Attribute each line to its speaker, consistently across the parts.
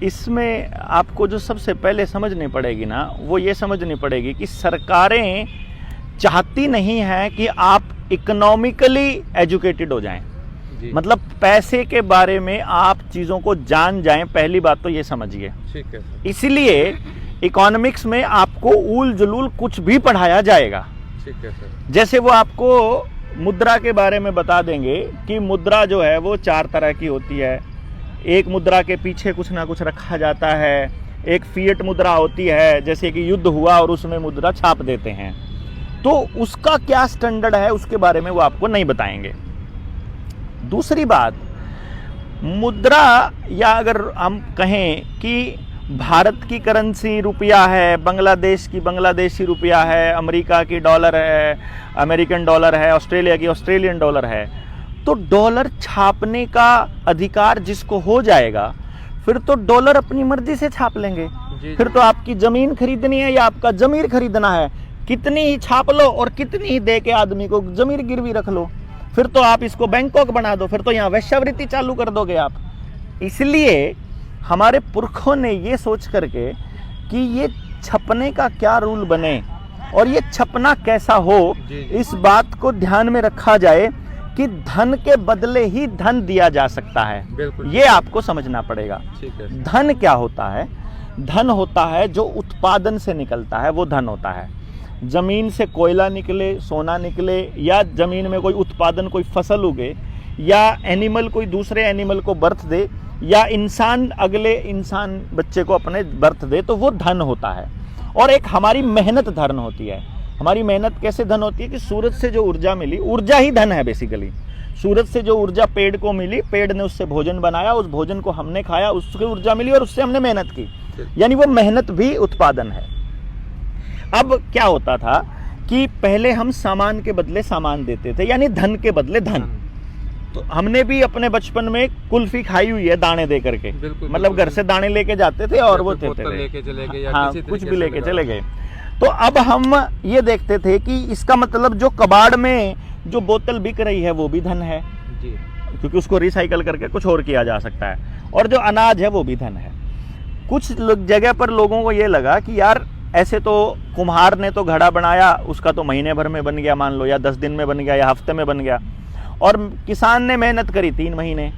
Speaker 1: इसमें आपको जो सबसे पहले समझनी पड़ेगी ना, वो ये समझनी पड़ेगी कि सरकारें चाहती नहीं है कि आप इकोनॉमिकली एजुकेटेड हो जाएं। मतलब पैसे के बारे में आप चीज़ों को जान जाएं, पहली बात तो ये समझिए।
Speaker 2: ठीक है सर।
Speaker 1: इसलिए इकोनॉमिक्स में आपको ऊल जुलूल कुछ भी पढ़ाया जाएगा।
Speaker 2: ठीक है सर।
Speaker 1: जैसे वो आपको मुद्रा के बारे में बता देंगे कि मुद्रा जो है वो 4 तरह की होती है। एक मुद्रा के पीछे कुछ ना कुछ रखा जाता है। एक फिएट मुद्रा होती है, जैसे कि युद्ध हुआ और उसमें मुद्रा छाप देते हैं, तो उसका क्या स्टैंडर्ड है उसके बारे में वो आपको नहीं बताएंगे। दूसरी बात, मुद्रा, या अगर हम कहें कि भारत की करेंसी रुपया है, बांग्लादेश की बांग्लादेशी रुपया है, अमेरिका की डॉलर है, अमेरिकन डॉलर है, ऑस्ट्रेलिया की ऑस्ट्रेलियन डॉलर है, तो डॉलर छापने का अधिकार जिसको हो जाएगा, फिर तो डॉलर अपनी मर्जी से छाप लेंगे। फिर तो आपकी जमीन खरीदनी है या आपका जमीर खरीदना है, कितनी ही छाप लो और कितनी ही दे के आदमी को जमीर गिरवी रख लो, फिर तो आप इसको बैंकॉक बना दो, फिर तो यहाँ वेश्यावृत्ति चालू कर दोगे आप। इसलिए हमारे पुरखों ने ये सोच करके कि ये छपने का क्या रूल बने और ये छपना कैसा हो, इस बात को ध्यान में रखा जाए कि धन के बदले ही धन दिया जा सकता है। ये आपको समझना पड़ेगा। धन क्या होता है? धन होता है जो उत्पादन से निकलता है, वो धन होता है। जमीन से कोयला निकले, सोना निकले, या जमीन में कोई उत्पादन, कोई फसल उगे, या एनिमल कोई दूसरे एनिमल को बर्थ दे, या इंसान अगले इंसान बच्चे को अपने बर्थ दे, तो वो धन होता है। और एक हमारी मेहनत धन होती है। हमारी मेहनत कैसे धन होती है कि सूरज से जो ऊर्जा मिली, ऊर्जा ही धन है बेसिकली। सूरज से जो ऊर्जा पेड़ को मिली, पेड़ ने उससे भोजन बनाया, उस भोजन को हमने खाया, उसकी ऊर्जा मिली और उससे हमने मेहनत की, यानी वो मेहनत भी उत्पादन है। अब क्या होता था कि पहले हम सामान के बदले सामान देते थे, यानी धन के बदले धन। तो हमने भी अपने बचपन में कुल्फी खाई हुई है दाने दे करके, मतलब घर से दाने लेके जाते थे और वो देते थे, हाँ कुछ भी लेके चले गए। तो अब हम ये देखते थे कि इसका मतलब जो कबाड़ में जो बोतल बिक रही है वो भी धन है जी, क्योंकि उसको रिसाइकल करके कुछ और किया जा सकता है, और जो अनाज है वो भी धन है। कुछ जगह पर लोगों को ये लगा कि यार ऐसे तो कुम्हार ने तो घड़ा बनाया, उसका तो महीने भर में बन गया मान लो, या 10 दिन में बन गया, या हफ्ते में बन गया, और किसान ने मेहनत करी 3 महीने,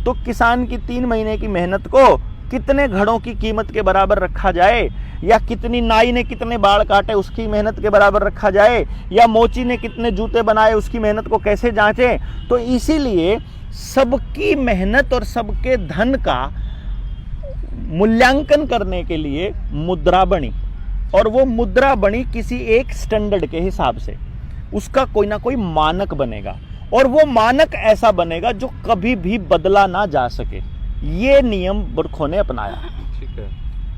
Speaker 1: तो किसान की 3 महीने की मेहनत को कितने घड़ों की कीमत के बराबर रखा जाए, या कितनी नाई ने कितने बाल काटे उसकी मेहनत के बराबर रखा जाए, या मोची ने कितने जूते बनाए उसकी मेहनत को कैसे जांचे। तो इसीलिए सबकी मेहनत और सबके धन का मूल्यांकन करने के लिए मुद्रा बनी, और वो मुद्रा बनी किसी एक स्टैंडर्ड के हिसाब से। उसका कोई ना कोई मानक बनेगा, और वो मानक ऐसा बनेगा जो कभी भी बदला ना जा सके। ये नियम पुरखों ने अपनाया।
Speaker 2: ठीक है।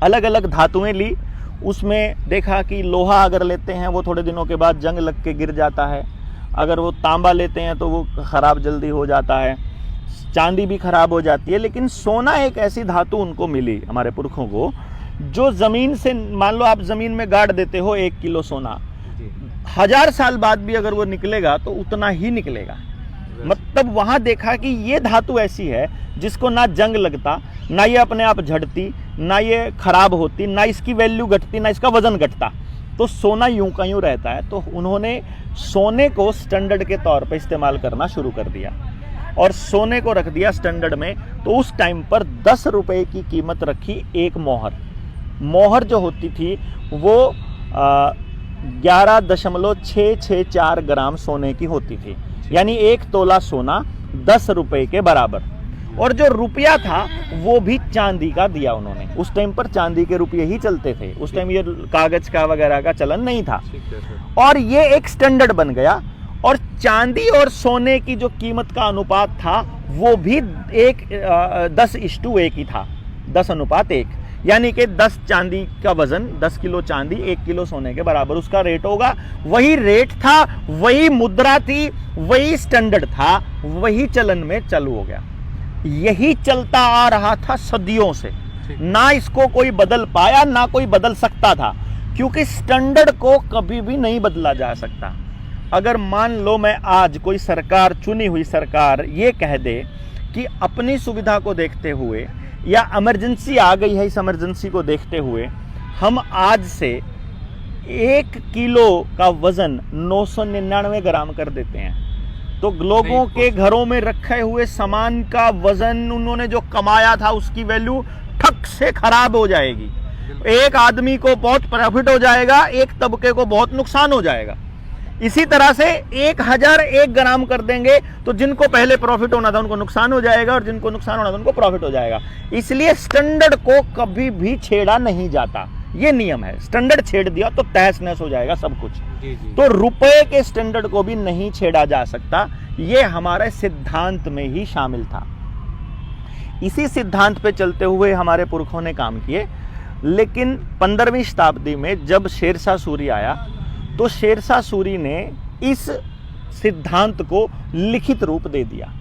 Speaker 1: अलग अलग धातुएं ली, उसमें देखा कि लोहा अगर लेते हैं वो थोड़े दिनों के बाद जंग लग के गिर जाता है, अगर वो तांबा लेते हैं तो वो खराब जल्दी हो जाता है, चांदी भी खराब हो जाती है। लेकिन सोना एक ऐसी धातु उनको मिली हमारे पुरखों को, जो जमीन से, मान लो आप जमीन में गाड़ देते हो 1 किलो सोना, 1000 साल बाद भी अगर वो निकलेगा तो उतना ही निकलेगा। मतलब वहां देखा कि ये धातु ऐसी है जिसको ना जंग लगता, ना ये अपने आप झड़ती, ना ये खराब होती, ना इसकी वैल्यू घटती, ना इसका वजन घटता, तो सोना यूं का यूं रहता है। तो उन्होंने सोने को स्टैंडर्ड के तौर पे इस्तेमाल करना शुरू कर दिया, और सोने को रख दिया स्टैंडर्ड में। तो उस टाइम पर 10 रुपए की कीमत रखी एक मोहर। मोहर जो होती थी वो 11.664 ग्राम सोने की होती थी, यानी 1 तोला सोना 10 रुपए के बराबर। और जो रुपया था वो भी चांदी का दिया उन्होंने। उस टाइम पर चांदी के रुपये ही चलते थे, उस टाइम ये कागज का वगैरह का चलन नहीं था। और ये एक स्टैंडर्ड बन गया, और चांदी और सोने की जो कीमत का अनुपात था वो भी 10:1 ही था, 10:1, यानी कि 10 चांदी का वजन, 10 किलो चांदी 1 किलो सोने के बराबर उसका रेट होगा। वही रेट था, वही मुद्रा थी, वही स्टैंडर्ड था, वही चलन में चालू हो गया। यही चलता आ रहा था सदियों से, ना इसको कोई बदल पाया, ना कोई बदल सकता था, क्योंकि स्टैंडर्ड को कभी भी नहीं बदला जा सकता। अगर मान लो मैं आज कोई सरकार, चुनी हुई सरकार, ये कह दे कि अपनी सुविधा को देखते हुए या इमरजेंसी आ गई है, इस इमरजेंसी को देखते हुए हम आज से 1 किलो का वजन 999 ग्राम कर देते हैं, तो लोगों के घरों में रखे हुए सामान का वजन, उन्होंने जो कमाया था उसकी वैल्यू ठक से खराब हो जाएगी। एक आदमी को बहुत प्रॉफिट हो जाएगा, एक तबके को बहुत नुकसान हो जाएगा। इसी तरह से 1001 ग्राम कर देंगे तो जिनको पहले प्रॉफिट होना था उनको नुकसान हो जाएगा, और जिनको नुकसान होना था उनको प्रॉफिट हो जाएगा। इसलिए स्टैंडर्ड को कभी भी छेड़ा नहीं जाता, ये नियम है। स्टैंडर्ड छेड़ दिया तो तहस नहस हो जाएगा सब कुछ।
Speaker 2: जी जी।
Speaker 1: तो रुपए के स्टैंडर्ड को भी नहीं छेड़ा जा सकता, ये हमारे सिद्धांत में ही शामिल था। इसी सिद्धांत पे चलते हुए हमारे पुरखों ने काम किए। लेकिन 15वीं शताब्दी में जब शेरशाह सूरी आया तो शेरशाह सूरी ने इस सिद्धांत को लिखित रूप दे दिया।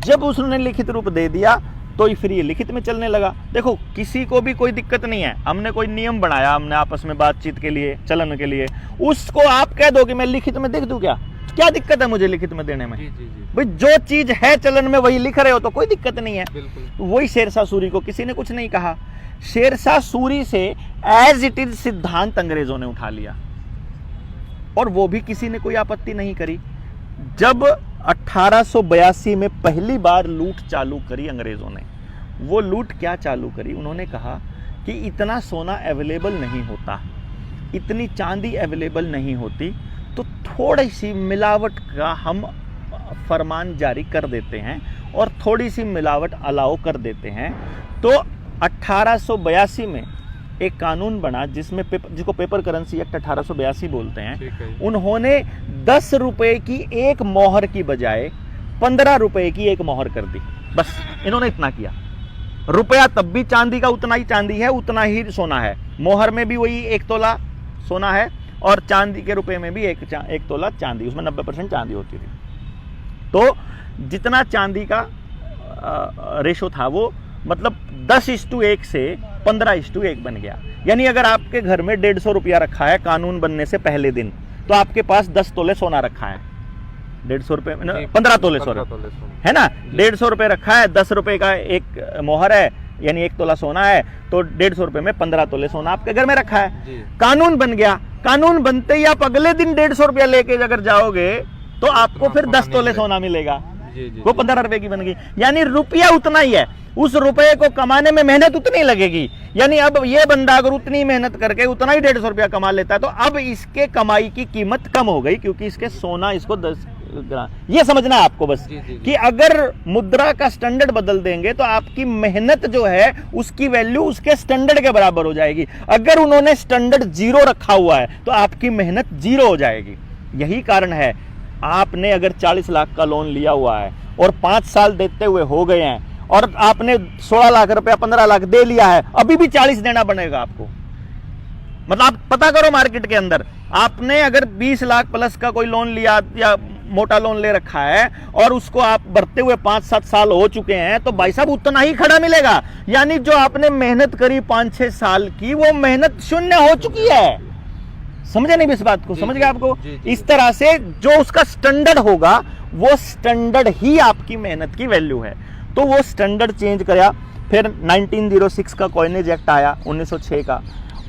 Speaker 1: जब उसने लिखित रूप दे दिया तो फिर ये लिखित में चलने लगा। देखो, किसी को भी कोई दिक्कत नहीं है, हमने कोई नियम बनाया, हमने आपस में बातचीत के लिए, चलन के लिए, उसको आप कह दो कि मैं लिखित में देख दूं, क्या दिक्कत है मुझे लिखित में देने में?
Speaker 2: जी जी जी।
Speaker 1: भाई जो चीज है चलन में वही लिख रहे हो तो कोई दिक्कत नहीं है।
Speaker 2: बिल्कुल।
Speaker 1: वही शेरशाह सूरी को किसी ने कुछ नहीं कहा। शेरशाह सूरी से एज इट इज सिद्धांत अंग्रेजों ने उठा लिया और वो भी किसी ने कोई आपत्ति नहीं करी। जब 1882 में पहली बार लूट चालू करी अंग्रेजों ने, वो लूट क्या चालू करी? उन्होंने कहा कि इतना सोना अवेलेबल नहीं होता, इतनी चांदी अवेलेबल नहीं होती, तो थोड़ी सी मिलावट का हम फरमान जारी कर देते हैं और थोड़ी सी मिलावट अलाउ कर देते हैं। तो 1882 में एक कानून बना जिसको पेपर करेंसी एक्ट 1882 बोलते हैं। उन्होंने 10 रुपए की एक मोहर की बजाय 15 रुपए की एक मोहर कर दी। बस इन्होंने इतना किया। रुपया तब भी चांदी का उतना ही चांदी है, उतना ही सोना है। मोहर में भी वही 1 तोला सोना है और चांदी के रुपए में भी एक तोला चांदी, उसमें 90% चांदी होती थी। तो जितना चांदी का रेशो था वो मतलब 10:1 से 15:1 बन गया। यानी अगर आपके घर में 150 रुपया रखा है कानून बनने से पहले दिन, तो आपके पास 10 तोले सोना रखा है। 150 रुपए 15 तोले सोना है ना, 150 रुपए रखा है, 10 रुपए का एक मोहर है, यानी 1 तोला सोना है, तो 150 रुपए में 15 तोले सोना आपके घर में रखा है। कानून बन गया। कानून बनते ही आप अगले दिन 150 रुपया लेके अगर जाओगे तो आपको फिर 10 तोले सोना मिलेगा। वो 15 रुपए की बन गई। यानी रुपया उतना ही है, उस रुपए को कमाने में मेहनत उतनी लगेगी। यानी अब ये बंदा अगर उतनी मेहनत करके उतना ही 150 रुपया कमा लेता है तो अब इसके कमाई की कीमत कम हो गई, क्योंकि इसके सोना इसको 10 ग्राम। ये समझना है आपको बस कि अगर मुद्रा का स्टैंडर्ड बदल देंगे तो आपकी मेहनत जो है उसकी वैल्यू उसके स्टैंडर्ड के बराबर हो जाएगी। अगर उन्होंने स्टैंडर्ड 0 रखा हुआ है तो आपकी मेहनत 0 हो जाएगी। यही कारण है, आपने अगर 40 लाख का लोन लिया हुआ है और 5 साल देते हुए हो गए हैं और आपने 16 लाख रुपया 15 लाख दे लिया है, अभी भी 40 देना पड़ेगा आपको। मतलब आप पता करो मार्केट के अंदर, आपने अगर 20 लाख प्लस का कोई लोन लिया या मोटा लोन ले रखा है और उसको आप भरते हुए 5-7 साल हो चुके हैं, तो भाई साहब उतना ही खड़ा मिलेगा। यानी जो आपने मेहनत करी 5-6 साल की, वो मेहनत शून्य हो चुकी है। समझे नहीं इस बात को? समझ गए आपको? इस तरह से जो उसका स्टैंडर्ड होगा वो स्टैंडर्ड ही आपकी मेहनत की वैल्यू है। तो वो स्टैंडर्ड चेंज किया। फिर 1906 का कॉइनेज एक्ट आया 1906 का,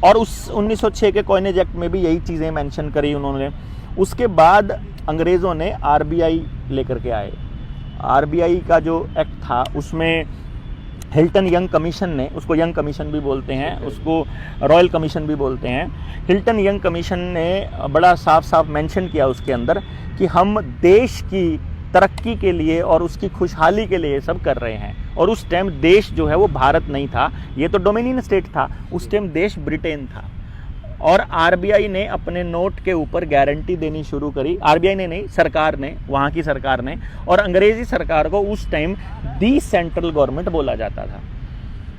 Speaker 1: और उस 1906 के कॉइनेज एक्ट में भी यही चीज़ें मेंशन करी उन्होंने। उसके बाद अंग्रेज़ों ने आरबीआई लेकर के आए। आरबीआई का जो एक्ट था उसमें हिल्टन यंग कमीशन ने, उसको यंग कमीशन भी बोलते हैं, उसको रॉयल कमीशन भी बोलते हैं। हिल्टन यंग कमीशन ने बड़ा साफ साफ मेंशन किया उसके अंदर कि हम देश की तरक्की के लिए और उसकी खुशहाली के लिए ये सब कर रहे हैं। और उस टाइम देश जो है वो भारत नहीं था, ये तो डोमिनियन स्टेट था, उस टाइम देश ब्रिटेन था। और आरबीआई ने अपने नोट के ऊपर गारंटी देनी शुरू करी। आरबीआई ने नहीं, सरकार ने, वहाँ की सरकार ने। और अंग्रेजी सरकार को उस टाइम दी सेंट्रल गवर्नमेंट बोला जाता था।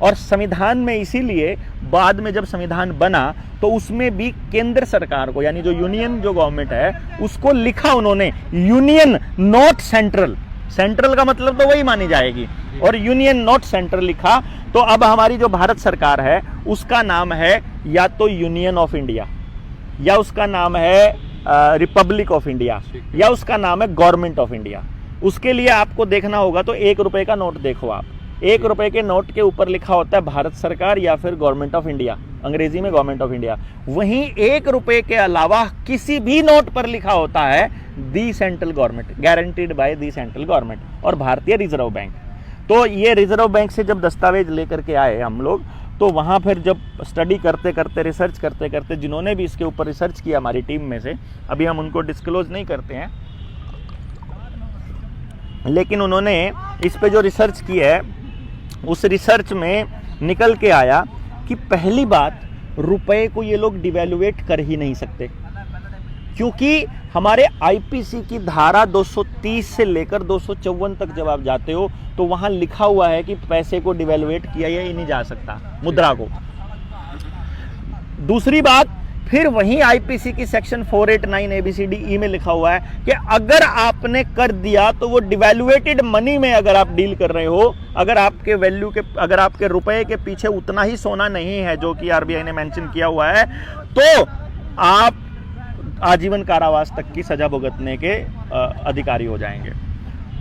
Speaker 1: और संविधान में इसीलिए बाद में जब संविधान बना तो उसमें भी केंद्र सरकार को, यानी जो यूनियन जो गवर्नमेंट है, उसको लिखा उन्होंने यूनियन नॉट सेंट्रल। सेंट्रल का मतलब तो वही मानी जाएगी, और यूनियन नॉट सेंट्रल लिखा। तो अब हमारी जो भारत सरकार है उसका नाम है या तो यूनियन ऑफ इंडिया, या उसका नाम है रिपब्लिक ऑफ इंडिया, या उसका नाम है गवर्नमेंट ऑफ इंडिया। उसके लिए आपको देखना होगा तो 1 रुपए का नोट देखो आप, 1 रुपए के नोट के ऊपर लिखा होता है भारत सरकार या फिर गवर्नमेंट ऑफ इंडिया, अंग्रेजी में गवर्नमेंट ऑफ इंडिया। वहीं 1 रुपए के अलावा किसी भी नोट पर लिखा होता है the central government, guaranteed by the central government और भारतीय रिजर्व बैंक। तो ये रिजर्व बैंक से जब दस्तावेज लेकर के आए हम लोग, तो वहाँ फिर जब स्टडी करते करते, रिसर्च करते करते, जिन्होंने भी इसके ऊपर रिसर्च किया हमारी टीम में से, अभी हम उनको डिस्क्लोज नहीं करते हैं, लेकिन उन्होंने इस पे जो रिसर्च की है उस रिसर्च में निकल के आया कि पहली बात, रुपए को ये लोग डिवैल्यूएट कर ही नहीं सकते, क्योंकि हमारे आईपीसी की धारा 230 से लेकर 254 तक जब आप जाते हो तो वहां लिखा हुआ है कि पैसे को डिवैल्यूएट किया ही नहीं जा सकता, मुद्रा को। दूसरी बात, फिर वहीं आईपीसी की सेक्शन 489 ABCDE में लिखा हुआ है कि अगर आपने कर दिया तो वो डिवैल्यूएटेड मनी में अगर आप डील कर रहे हो, अगर आपके वैल्यू के, अगर आपके रुपए के पीछे उतना ही सोना नहीं है जो कि आरबीआई ने मेंशन किया हुआ है, तो आप आजीवन कारावास तक की सजा भुगतने के अधिकारी हो जाएंगे।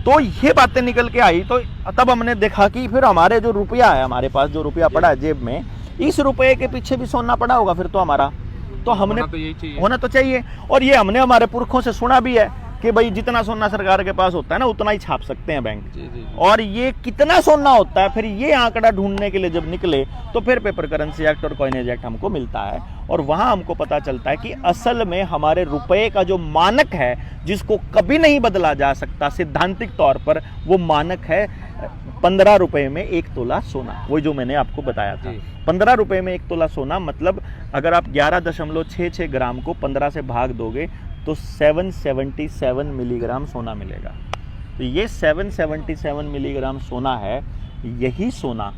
Speaker 1: तो ये बातें निकल के आई, तो तब हमने देखा कि फिर हमारे जो रुपया है, हमारे पास जो रुपया पड़ा है जेब में, इस रुपये के पीछे भी सोना पड़ा होगा फिर तो हमारा, तो हमने होना तो चाहिए। और ये हमने हमारे पुरखों से सुना भी है कि भाई जितना सोना सरकार के पास होता है ना उतना ही छाप सकते हैं बैंक। और ये कितना सोना होता है, फिर ये आंकड़ा ढूंढने के लिए जब निकले तो फिर पेपर करेंसी एक्ट और कॉइनेज एक्ट हमको मिलता है, और वहां हमको पता चलता है कि असल में हमारे रुपए का जो मानक है, जिसको कभी नहीं बदला जा सकता सिद्धांतिक तौर पर, वो मानक है 15 रुपए में 1 तोला सोना। वो जो मैंने आपको बताया था, 15 रुपए में 1 तोला सोना, मतलब अगर आप 11.66 ग्राम को 15 से भाग दोगे तो 777 मिलीग्राम सोना मिलेगा। तो ये 777 मिलीग्राम सोना है, यही सोना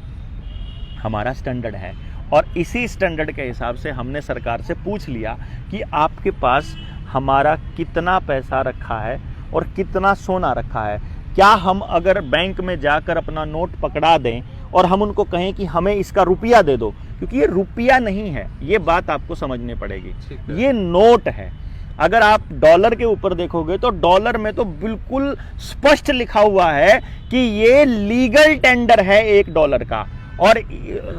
Speaker 1: हमारा स्टैंडर्ड है। और इसी स्टैंडर्ड के हिसाब से हमने सरकार से पूछ लिया कि आपके पास हमारा कितना पैसा रखा है और कितना सोना रखा है। क्या हम अगर बैंक में जाकर अपना नोट पकड़ा दें और हम उनको कहें कि हमें इसका रुपया दे दो, क्योंकि ये रुपया नहीं है, ये बात आपको समझनी पड़ेगी, ये नोट है। अगर आप डॉलर के ऊपर देखोगे तो डॉलर में तो बिल्कुल स्पष्ट लिखा हुआ है कि ये लीगल टेंडर है $1 का, और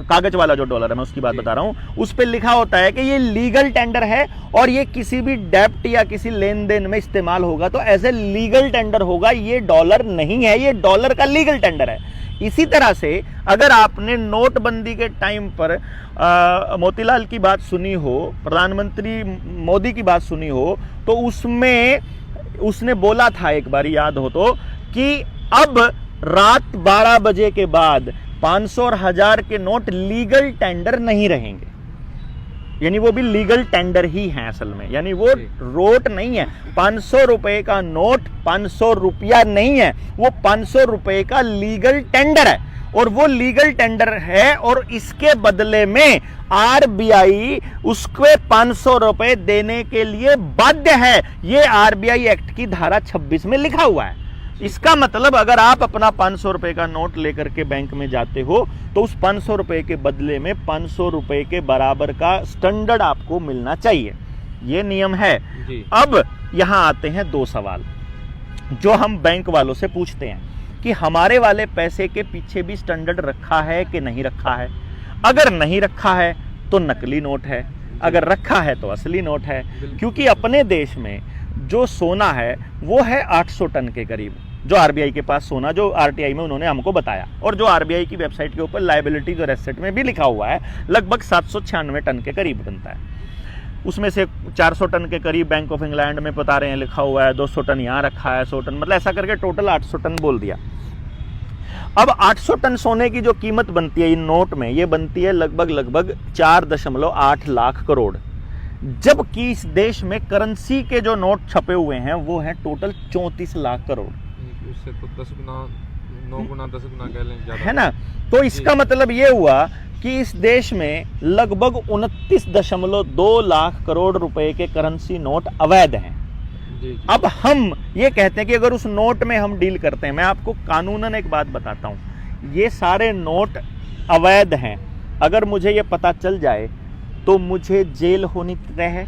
Speaker 1: कागज वाला जो डॉलर है मैं उसकी बात बता रहा हूं, उस पर लिखा होता है कि ये लीगल टेंडर है और ये किसी भी डेब्ट या किसी लेन देन में इस्तेमाल होगा तो एज ए लीगल टेंडर होगा, ये डॉलर नहीं है, ये डॉलर का लीगल टेंडर है। इसी तरह से अगर आपने नोटबंदी के टाइम पर मोतीलाल की बात सुनी हो, प्रधानमंत्री मोदी की बात सुनी हो, तो उसमें उसने बोला था, एक बार याद हो तो, कि अब रात 12 बजे के बाद 500 और 1000 के नोट लीगल टेंडर नहीं रहेंगे, यानी वो भी लीगल टेंडर ही है असल में, यानी वो रोट नहीं है। 500 रुपए का नोट 500 रुपया नहीं है, वो 500 रुपए का लीगल टेंडर है, और वो लीगल टेंडर है और इसके बदले में आरबीआई उसके 500 रुपए देने के लिए बाध्य है। ये आरबीआई एक्ट की धारा 26 में लिखा हुआ है। इसका मतलब अगर आप अपना 500 रुपए का नोट लेकर के बैंक में जाते हो तो उस 500 रुपए के बदले में 500 रुपए के बराबर का स्टैंडर्ड आपको मिलना चाहिए, ये नियम है। अब यहां आते हैं 2 सवाल जो हम बैंक वालों से पूछते हैं कि हमारे वाले पैसे के पीछे भी स्टैंडर्ड रखा है कि नहीं रखा है। अगर नहीं रखा है तो नकली नोट है, अगर रखा है तो असली नोट है, क्योंकि अपने देश में जो सोना है वो है 800 टन के करीब, जो आरबीआई के पास सोना, जो आरटीआई में उन्होंने हमको बताया, और जो आरबीआई की वेबसाइट के ऊपर लायबिलिटीज और एसेट में भी लिखा हुआ है, लगभग 796 टन के करीब बनता है। उसमें से 400 टन के करीब बैंक ऑफ इंग्लैंड में बता रहे हैं लिखा हुआ है, 200 टन यहाँ रखा है, 100 टन, मतलब ऐसा करके टोटल 800 टन बोल दिया। अब 800 टन सोने की जो कीमत बनती है इन नोट में, ये बनती है लगभग 4.8 लाख करोड़, जबकि इस देश में करेंसी के जो नोट छपे हुए हैं वो है टोटल 34 लाख करोड़।
Speaker 2: उससे तो 10 गुना, 9 गुना, 10 गुना कह लें ज्यादा
Speaker 1: है ना। तो इसका मतलब ये हुआ कि इस देश में लगभग 29.2 लाख करोड़ रुपए के करेंसी नोट अवैध हैं। अब हम ये कहते हैं कि अगर उस नोट में हम डील करते हैं, मैं आपको कानूनन एक बात बताता हूं, ये सारे नोट अवैध हैं। अगर मुझे ये पता चल जाए तो मुझे जेल होनी तय है।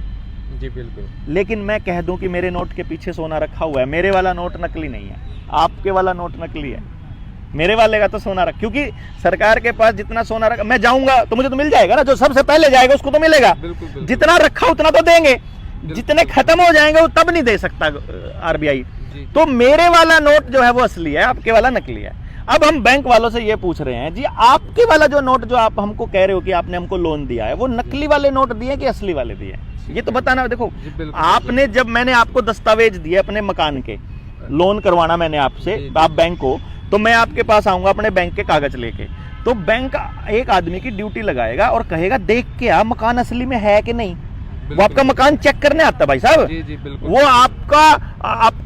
Speaker 2: जी बिल्कुल।
Speaker 1: लेकिन मैं कह दूं कि मेरे नोट के पीछे सोना रखा हुआ है, मेरे वाला नोट नकली नहीं है, आपके वाला नोट नकली है, मेरे वाले का तो सोना रख, क्योंकि सरकार के पास जितना सोना रखा, मैं जाऊंगा तो मुझे तो मिल जाएगा ना, जो सबसे पहले जाएगा उसको तो मिलेगा।
Speaker 2: बिल्कुल, बिल्कुल।
Speaker 1: जितना रखा उतना तो देंगे, जितने खत्म हो जाएंगे वो तब नहीं दे सकता आरबीआई। तो मेरे वाला नोट जो है वो असली है, आपके वाला नकली है। अब हम बैंक वालों से ये पूछ रहे हैं जी, आपके वाला जो नोट जो आप हमको कह रहे हो कि आपने हमको लोन दिया है, वो नकली वाले नोट दिए कि असली वाले दिए? ये तो बताना। देखो आपने, जब मैंने आपको दस्तावेज दिए अपने मकान के, लोन करवाना मैंने आपसे, आप बैंक को, तो मैं आपके पास आऊंगा अपने बैंक के कागज लेके, तो बैंक एक आदमी की ड्यूटी लगाएगा और कहेगा देख के आ मकान असली में है कि नहीं। वो आपका मकान चेक करने आता है भाई साहब। वो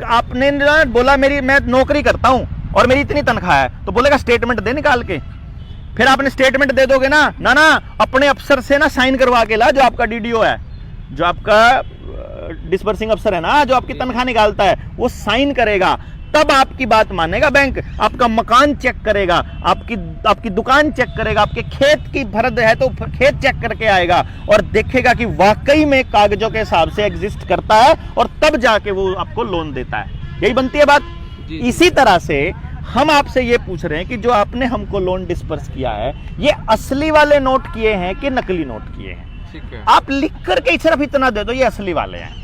Speaker 1: आपने बोला मैं नौकरी करता हूं और मेरी इतनी तनख्वाह है, तो बोलेगा स्टेटमेंट दे निकाल के। फिर आपने स्टेटमेंट दे दोगे ना, ना अपने अफसर से ना साइन करवा के ला, जो आपका डीडीओ है, जो आपका डिस्बर्सिंग अफसर है ना, जो आपकी तनख्वाह निकालता है, वो साइन करेगा, तब आपकी बात मानेगा बैंक। आपका मकान चेक करेगा, आपकी दुकान चेक करेगा, आपके खेत की फर्द है तो खेत चेक करके आएगा और देखेगा कि वाकई में कागजों के हिसाब से एग्जिस्ट करता है, और तब जाके वो आपको लोन देता है। यही बनती है बात। इसी तरह से हम आपसे ये पूछ रहे हैं कि जो आपने हमको लोन डिस्पर्स किया है, ये असली वाले नोट किए हैं कि नकली नोट किए हैं? आप लिख करके सिर्फ इतना दे दो ये असली वाले हैं।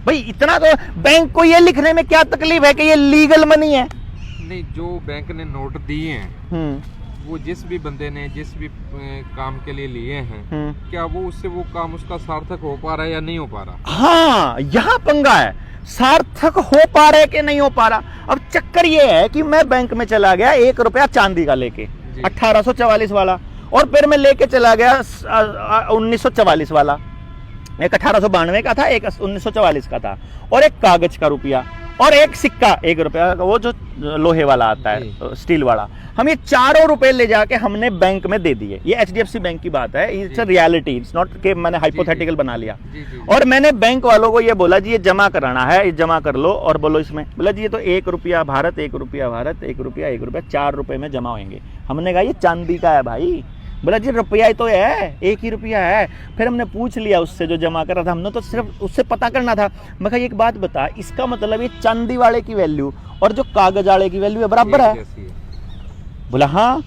Speaker 1: भाई इतना तो बैंक को ये लिखने में क्या तकलीफ है कि ये लीगल मनी है?
Speaker 2: नहीं, जो बैंक ने नोट दिए हैं वो जिस भी बंदे ने जिस भी काम के लिए लिए हैं, क्या वो उससे वो काम उसका सार्थक हो पा रहा है या नहीं हो पा रहा?
Speaker 1: हाँ, यहाँ पंगा है, सार्थक हो पा रहे कि नहीं हो पा रहा। अब चक्कर ये है कि मैं बैंक में चला गया 1 रुपया चांदी का लेके, 1844 वाला, और फिर मैं लेके चला गया 1944 वाला, एक 1892 का था, एक 1944 का था, और एक कागज का रुपया और एक सिक्का 1 रुपया का, वो जो लोहे वाला आता है, स्टील वाला। हम ये चारों रुपए ले जाके हमने बैंक में दे दिए। ये एचडीएफसी बैंक की बात है, it's a reality, it's not कि मैंने हाइपोथेटिकल बना लिया। और मैंने बैंक वालों को ये बोला जी ये जमा कराना है, ये जमा कर लो, और बोलो इसमें, बोला जी ये तो 1 रुपया भारत, 1 रुपया भारत, 1 रुपया 1 रुपया, 4 रुपए में जमा होंगे। हमने कहा ये चांदी का है भाई। बोला जी रुपया ही तो है, 1 ही रुपया है। फिर हमने पूछ लिया उससे जो जमा कर रहा था, हमने तो सिर्फ उससे पता करना था। मैं कहा एक बात बता, इसका मतलब ये चांदी वाले की वैल्यू और जो कागज वाले की वैल्यू है बराबर है? बोला हाँ,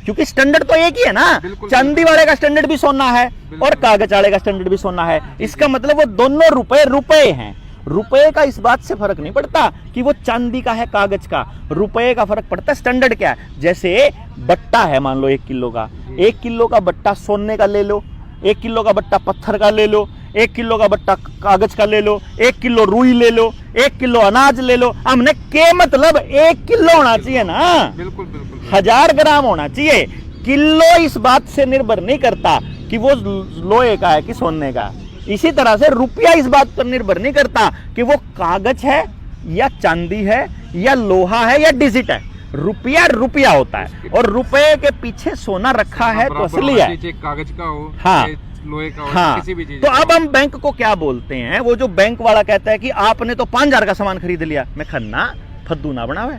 Speaker 1: क्योंकि स्टैंडर्ड तो एक ही है ना, चांदी वाले का स्टैंडर्ड भी सोना है और कागज वाले का स्टैंडर्ड भी सोना है। इसका मतलब वो दोनों रुपए हैं। रुपए का इस बात से फर्क नहीं पड़ता कि वो चांदी का है कागज का, रुपए का फर्क पड़ता है स्टैंडर्ड क्या है। जैसे बट्टा है, मान लो 1 किलो का, 1 किलो का बट्टा सोने का ले लो, 1 किलो का बट्टा पत्थर का ले लो, 1 किलो का बट्टा कागज का ले लो, 1 किलो रुई ले लो, 1 किलो अनाज ले लो। हमने के मतलब 1 किलो होना चाहिए ना,
Speaker 2: बिल्कुल बिल्कुल
Speaker 1: 1000 ग्राम होना चाहिए। किलो इस बात से निर्भर नहीं करता कि वो लोहे का है कि सोने का। इसी तरह से रुपया इस बात पर निर्भर नहीं करता कि वो कागज है या चांदी है या लोहा है या डिजिट है। रुपया रुपया होता है, और रुपये के पीछे सोना रखा है तो असली है,
Speaker 2: कागज का हो,
Speaker 1: हाँ,
Speaker 2: लोहे का हो,
Speaker 1: हाँ।
Speaker 2: किसी भी चीज।
Speaker 1: तो अब हम बैंक को क्या बोलते हैं, वो जो बैंक वाला कहता है कि आपने तो 5000 का सामान खरीद लिया। मैं खन्ना फद्दू ना बनावे,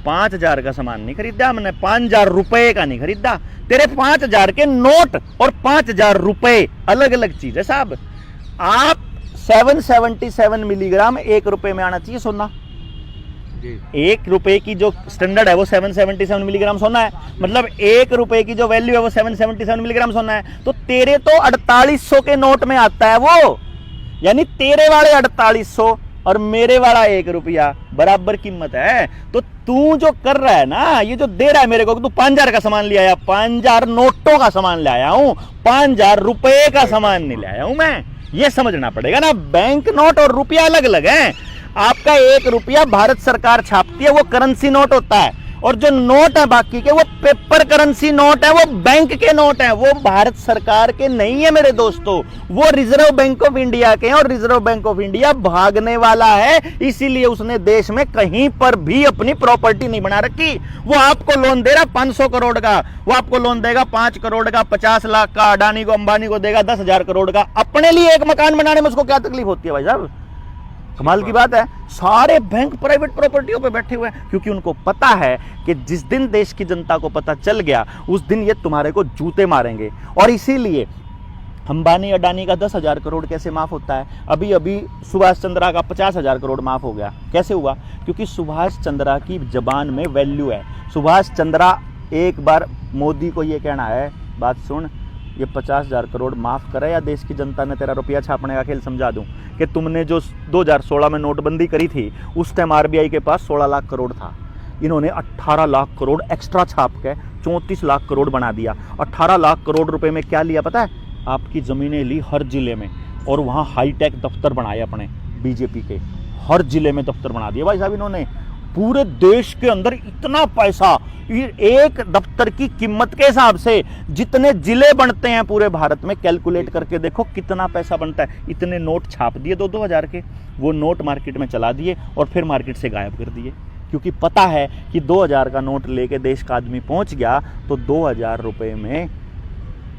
Speaker 1: 5000 का सामान नहीं खरीदा मैंने, 5000 रुपए का नहीं खरीदा। तेरे 5000 के नोट और 5000 रुपए अलग अलग चीज है साहब। आप 777 मिलीग्राम 1 रुपए में आना चाहिए सोना। 1 रुपए की जो स्टैंडर्ड है वो 777 मिलीग्राम सोना है, मतलब 1 रुपए की जो वैल्यू है वो 777 मिलीग्राम सोना है। तो तेरे तो 4800 के नोट में आता है वो, यानी तेरे वाले 4800 और मेरे वाला 1 रुपया बराबर कीमत है। तो तू जो कर रहा है ना, ये जो दे रहा है मेरे को, तू 5000 का सामान ले आया, 5000 नोटों का सामान ले आया हूं, 5000 रुपए का सामान नहीं ले आया हूं मैं। ये समझना पड़ेगा ना, बैंक नोट और रुपया अलग अलग है। आपका 1 रुपया भारत सरकार छापती है, वो करेंसी नोट होता है, और जो नोट है बाकी के वो पेपर करेंसी नोट है, वो बैंक के नोट है, वो भारत सरकार के नहीं है मेरे दोस्तों, वो रिजर्व बैंक ऑफ इंडिया के हैं। और रिजर्व बैंक ऑफ इंडिया भागने वाला है, इसीलिए उसने देश में कहीं पर भी अपनी प्रॉपर्टी नहीं बना रखी। वो आपको लोन दे रहा 500 करोड़ का, वो आपको लोन देगा 5 करोड़ का, 50 लाख का, अडानी को अंबानी को देगा 10,000 करोड़ का। अपने लिए एक मकान बनाने में उसको क्या तकलीफ होती है भाई साहब? कमाल की बात है। सारे बैंक प्राइवेट प्रॉपर्टियों पे बैठे हुए हैं, क्योंकि उनको पता है कि जिस दिन देश की जनता को पता चल गया उस दिन ये तुम्हारे को जूते मारेंगे। और इसीलिए अंबानी अडानी का 10,000 करोड़ कैसे माफ होता है? अभी अभी सुभाष चंद्रा का 50,000 करोड़ माफ हो गया। कैसे हुआ? क्योंकि सुभाष चंद्रा की जबान में वैल्यू है। सुभाष चंद्रा एक बार मोदी को ये कहना है, बात सुन, ये 50,000 करोड़ माफ करे या देश की जनता ने तेरा रुपया छापने का खेल समझा दूं कि तुमने जो 2016 में नोटबंदी करी थी उस टाइम आरबीआई के पास 16 लाख करोड़ था, इन्होंने 18 लाख करोड़ एक्स्ट्रा छाप के 34 लाख करोड़ बना दिया। 18 लाख करोड़ रुपए में क्या लिया पता है? आपकी ज़मीनें ली हर जिले में, और वहाँ हाईटेक दफ्तर बनाए अपने बीजेपी के, हर जिले में दफ्तर बना दिए भाई साहब इन्होंने। पूरे देश के अंदर इतना पैसा, एक दफ्तर की कीमत के हिसाब से जितने जिले बनते हैं पूरे भारत में, कैलकुलेट करके देखो कितना पैसा बनता है। इतने नोट छाप दिए 2-2 हज़ार के, वो नोट मार्केट में चला दिए और फिर मार्केट से गायब कर दिए, क्योंकि पता है कि 2,000 का नोट लेके देश का आदमी पहुंच गया तो 2,000 रुपये में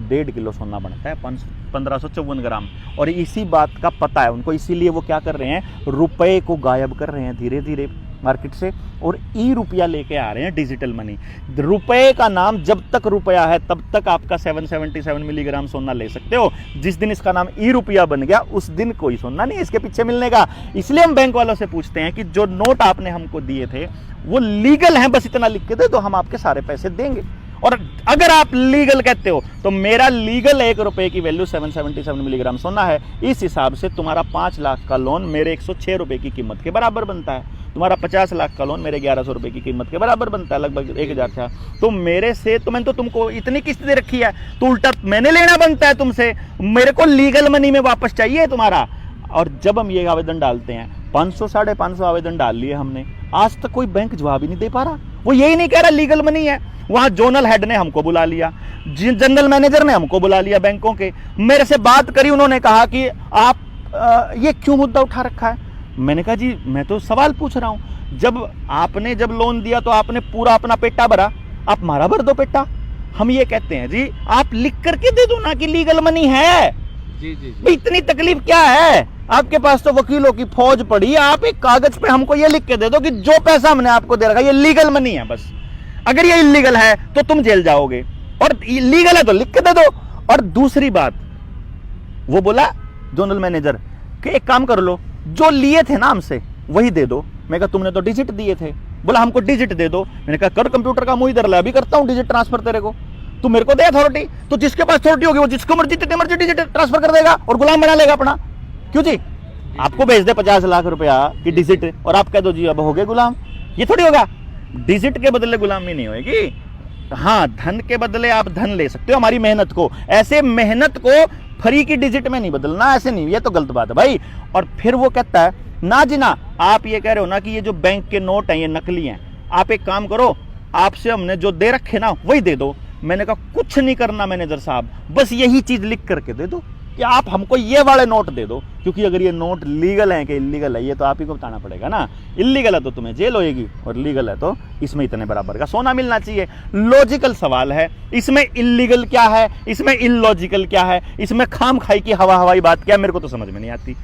Speaker 1: 1.5 किलो सोना बनता है, 1554 ग्राम। और इसी बात का पता है उनको, इसीलिए वो क्या कर रहे हैं, रुपए को गायब कर रहे हैं धीरे धीरे मार्केट से, और ई रुपया लेके आ रहे हैं, डिजिटल मनी। रुपए का नाम, जब तक रुपया है तब तक आपका 777 मिलीग्राम सोना ले सकते हो। जिस दिन इसका नाम ई रुपया बन गया उस दिन कोई सोना नहीं इसके पीछे मिलने का। इसलिए हम बैंक वालों से पूछते हैं कि जो नोट आपने हमको दिए थे वो लीगल हैं, बस इतना लिख के दे दो, हम आपके सारे पैसे देंगे। और अगर आप लीगल कहते हो तो मेरा लीगल 1 रुपए की वैल्यू 777 मिलीग्राम सोना है, इस हिसाब से तुम्हारा 5 लाख का लोन मेरे 106 रुपए की कीमत के बराबर बनता है, तुम्हारा 50 लाख का लोन मेरे 1100 रुपए की कीमत के बराबर बनता है, लगभग 1,000 था। तो मेरे से, तो मैंने तो तुमको इतनी किस्त दे रखी है, तो उल्टा मैंने लेना बनता है तुमसे, मेरे को लीगल मनी में वापस चाहिए तुम्हारा। और जब हम ये आवेदन डालते हैं, 500 550 आवेदन डाल लिए हमने, आज तक कोई बैंक जवाब ही नहीं दे पा रहा। वो यही नहीं कह रहा लीगल मनी है। वहां जोनल हेड ने हमको बुला लिया, जनरल मैनेजर ने हमको बुला लिया बैंकों के, मेरे से बात करी, उन्होंने कहा कि आप ये क्यों मुद्दा उठा रखा है। मैंने कहा जी मैं तो सवाल पूछ रहा हूं, जब लोन दिया तो आपने पूरा अपना पेटा भरा, आप हमारा भर दो पेटा। हम ये कहते हैं जी आप लिख करके दे दो ना कि लीगल मनी है।
Speaker 2: जी जी,
Speaker 1: भाई इतनी तकलीफ क्या है? आपके पास तो वकीलों की फौज पड़ी है, आप एक कागज पे हमको ये लिख के दे दो कि जो पैसा हमने आपको दे रखा है ये लीगल मनी है बस। अगर ये इलीगल है तो तुम जेल जाओगे, और लीगल है तो लिख के दे दो। और दूसरी बात, वो बोला जोनल मैनेजर कि एक काम कर लो, जो लिए थे ना हमसे वही दे दो। मैं कहा तुमने तो डिजिट दिए थे। बोला हमको डिजिट दे दो। मैंने कहा कर कंप्यूटर का मुंह इधर ला, अभी करता हूं डिजिट ट्रांसफर तेरे को, तू मेरे को दे अथॉरिटी। तो जिसके पास अथॉरिटी होगी वो जिसको मर्जी जितने मर्जी डिजिट ट्रांसफर कर देगा और गुलाम बना लेगा अपना। क्यों जी? आपको भेज दे 50 लाख रुपया की डिजिट और आप कह दो जी अब हो गए गुलाम, ये थोड़ी होगा। डिजिट के बदले गुलामी नहीं होगी। हाँ, धन के बदले आप धन ले सकते हो, हमारी मेहनत को। ऐसे मेहनत को फ्री की डिजिट में नहीं बदलना, ऐसे नहीं, ये तो गलत बात है भाई। और फिर वो कहता है ना जी ना, आप ये कह रहे हो ना कि ये जो बैंक के नोट हैं ये नकली हैं, आप एक काम करो, आपसे हमने जो दे रखे ना वही दे दो। मैंने कहा कुछ नहीं करना मैनेजर साहब, बस यही चीज लिख करके दे दो कि आप हमको ये वाले नोट दे दो, क्योंकि अगर ये नोट लीगल है कि इलीगल है ये तो आप ही को बताना पड़ेगा ना। इलीगल है तो तुम्हें जेल होएगी और लीगल है तो इसमें इतने बराबर का सोना मिलना चाहिए। लॉजिकल सवाल है, इसमें इलीगल क्या है, इसमें इलॉजिकल क्या है, इसमें खाम खाई की हवाई बात क्या है, मेरे को तो समझ में नहीं आती।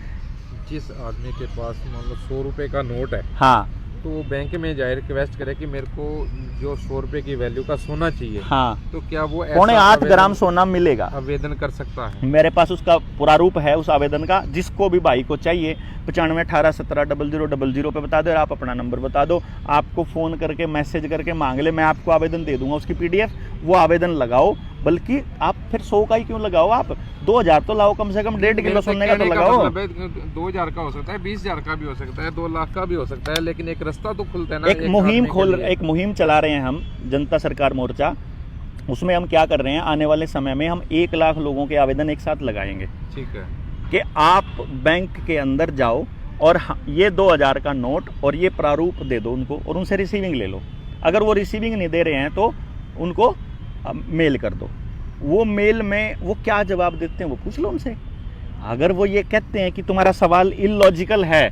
Speaker 2: जिस आदमी के पास मान लो 100 रुपए का नोट है,
Speaker 1: हाँ,
Speaker 2: तो वो बैंक में जाए रिक्वेस्ट करे कि मेरे को जो 100 रुपए की वैल्यू का सोना चाहिए,
Speaker 1: हाँ,
Speaker 2: तो क्या वो
Speaker 1: 8.5 ग्राम सोना मिलेगा?
Speaker 2: आवेदन कर सकता है?
Speaker 1: मेरे पास उसका प्रारूप है उस आवेदन का, जिसको भी भाई को चाहिए 95 18 17 0000 पे बता दो, आप अपना नंबर बता दो, आपको फ़ोन करके मैसेज करके मांग ले, मैं आपको आवेदन दे दूंगा उसकी PDF। वो आवेदन लगाओ, बल्कि आप फिर 100 का ही क्यों लगाओ, आप 2000 तो लाओ, कम से कम 1.5 किलो सोने का तो लगाओ।
Speaker 2: 2000 का हो सकता है, 20,000 का भी हो सकता है, 2 लाख का भी हो सकता है, लेकिन एक रास्ता तो खुलता है ना।
Speaker 1: एक मुहिम चला रहे हैं हम, जनता सरकार मोर्चा। उसमें हम क्या कर रहे हैं, आने वाले समय में हम 1 लाख लोगों के आवेदन एक साथ लगाएंगे।
Speaker 2: ठीक है,
Speaker 1: कि आप बैंक के अंदर जाओ और ये 2000 का नोट और ये प्रारूप दे दो उनको और उनसे रिसीविंग ले लो। अगर वो रिसीविंग नहीं दे रहे हैं तो उनको मेल कर दो। वो मेल में वो क्या जवाब देते हैं वो पूछ लो उनसे। अगर वो ये कहते हैं कि तुम्हारा सवाल इलॉजिकल है